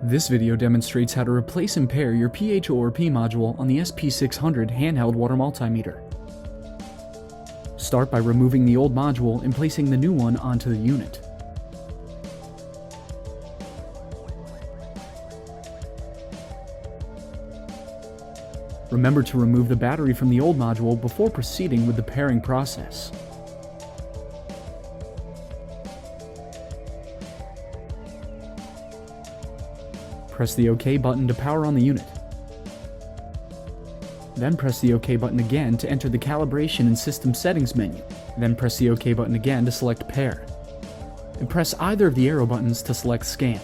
This video demonstrates how to replace and pair your ORP module on the SP-600 handheld water multimeter. Start by removing the old module and placing the new one onto the unit. Remember to remove the battery from the old module before proceeding with the pairing process. Press the OK button to power on the unit. Then press the OK button again to enter the calibration and system settings menu. Then press the OK button again to select pair. And press either of the arrow buttons to select scan.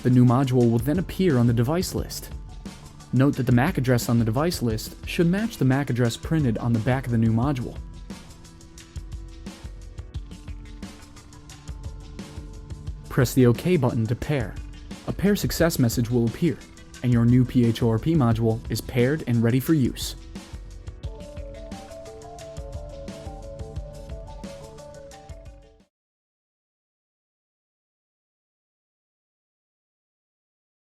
The new module will then appear on the device list. Note that the MAC address on the device list should match the MAC address printed on the back of the new module. Press the OK button to pair. A pair success message will appear, and your new ORP module is paired and ready for use.